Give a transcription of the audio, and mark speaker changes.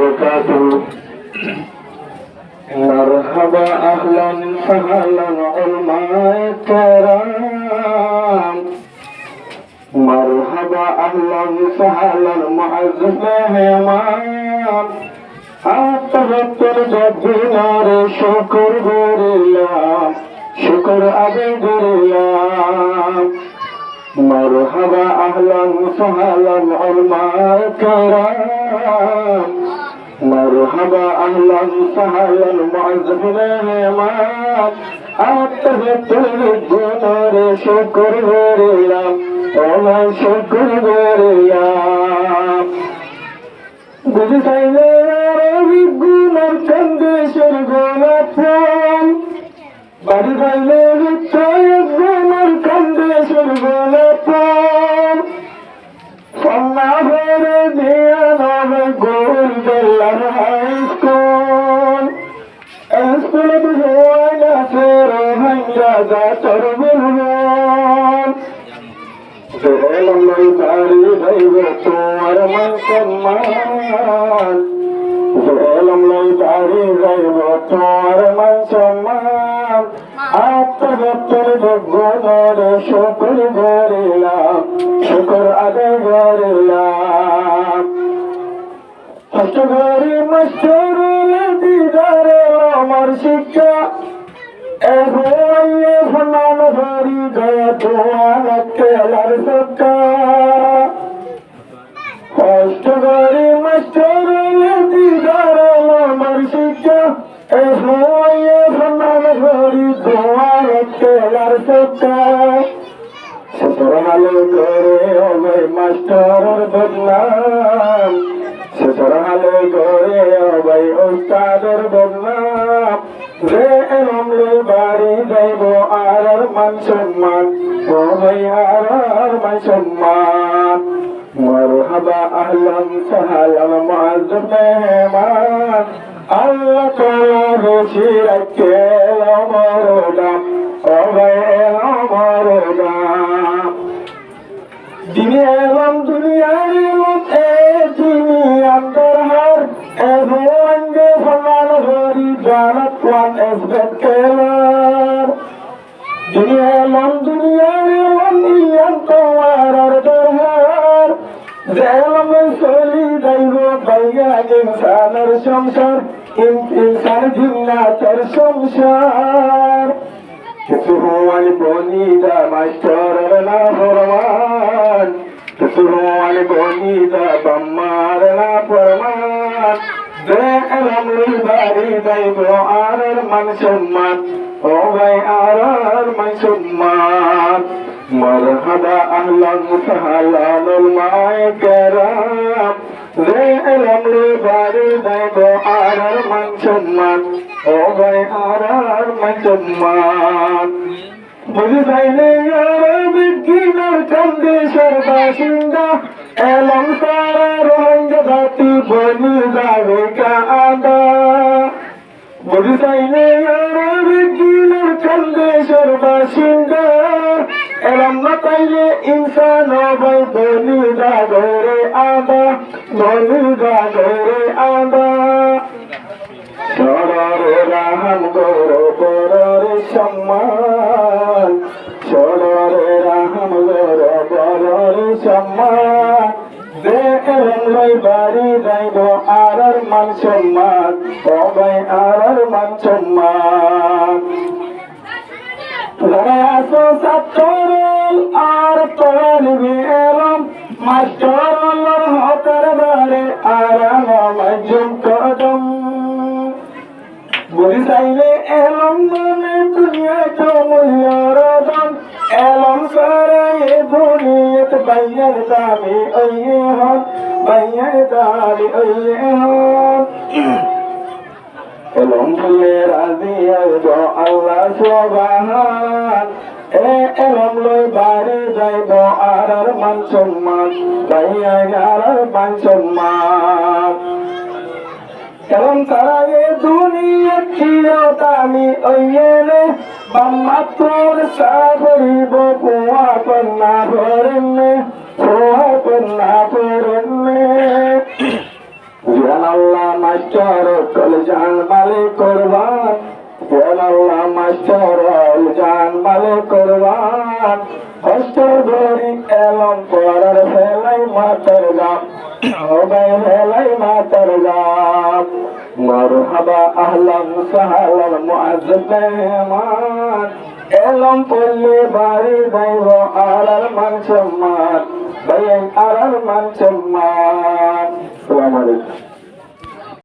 Speaker 1: وبركاته. مرحبا أهلا وسهلا علماء الكرام. مرحبا أهلا وسهلا معز الإمام. أتذكر جبنا شكر لله شكر أبي لله. مرحبا أهلا وسهلا علماء الكرام. مرحبا أهلا وسهلا معز الإمام. أتذكر جبنا شكر لله وما شكر لله. বুঝাইলে গুণার চন্দ্রেশ্বর গোলাপ বাড়ি গাইলে গুণার চন্দ্রেশ্বর গোলাপ সন্না ভরে দিয়া নবে গোল বেলার হাই স্কুল স্কুলে বুঝাই না ফের ভাঙ্গা যা তোর বুলবুল লই বাড়ি যাইব তোমার মান সম্মান। লই বাড়ি যাইব তোমার মান সম্মান। আত্মগতের যোগ্যরে শুকর করিলাম শুকর আদায় করিলাম। কষ্ট করি মাস্টার দিদারে আমার শিক্ষা ফলান ভরি গয়া তোমার খেলার সক্কা। কষ্ট করি মাস্টার দিদার আমার শিক্ষা ফলান ভরি তোমার খেলার সক্কা। শেষর হালে করে হবে মাস্টার বদনাম। শেষর হালে করে হবে উস্তাদের বদনাম। যে এলম লই বাড়ি যাইব আর মান সম্মান হবে আর মান সম্মান। মারহাবা আহলান সাহলান মুআজ্জব মেহমান। আল্লাহ তাআলা রশি রাখে আমার দাম হবে আমার দাম। দিনে এলাম দুনিয়ার মধ্যে তিনি আন্তরহার এভঙ্গে ফলান হরি জানাত ওয়ান এসবেট কেলার। দিনে এলাম দুনিয়ার মন্দিয়ান তোমার আর দরহার জেলাম চলি যাইব বাইয়া ইনসানের সংসার ইনসান জিন্নাতের সংসার। কিছু হওয়ানি বনিদা মাস্টারের না ফরমান। কিছু হওয়ানি বনিদা বাম্মার না ফরমান। যে এলাম লই বাড়ি যাইব আর মান সম্মান ও ভাই আর মান সম্মান। মারহাবা আহলান সাহলান উলামায়ে কেরাম। যে এলাম লই বাড়ি যাইব আর মান সম্মান ও ভাই আর মান সম্মান। বুঝাইলে বিজ্ঞানের চন্দ্রেশ্বর বাসিন্দা এলম সারা রোহিঙ্গা জাতি বনি যাবে কাঁদা। বুঝাইলে বিজ্ঞানের চন্দ্রেশ্বর বাসিন্দা এলম না পাইলে ইনসান হবে বনি যাবে রে আদা বনি যাবে রে আদা। সররে রাহাম গৌর বররে সম্মান। সররে রাহাম গৌর বররে সম্মান। যে এলম লই বাড়ি যাইব আর মান সম্মান সবাই আর মান সম্মান। যারা আছো ছাত্র আর তলিবি এলম মাস্টার হতের বারে আর মাজুম কদম। বুঝাইলে এলম মানে দুনিয়া মূল্যর দাম। এলম সারা এ দুনিয়াত বাইয়ার দামি ওয়ে হন বাইয়ার দামি ওয়ে হন। এলম ফুলে রাজি আইব আল্লাহ সুবহান। এলম লই বাড়ি যাইব আর মান সম্মান বাইয়ার আর মান সম্মান। এলম সারা এ দুনিয়া চিরদামি ওয়ে বাম্মাতুর সাবরিব পোয়া পন্না ভরেন পোয়া পন্না ভরেন। আল্লাহ মাস্টার কল জান মালিক কুরবান আল্লাহ মাস্টার জান মালিক কুরবান কষ্ট ধরি এলম পরার ফেলাই মাতার গাম ওবাই ফেলাই মাতার গাম মারহাবা আহলান সাহলান মুআজ্জাব মেহমান এলম পল্লী বাড়ি যাইব আলার মান সম্মান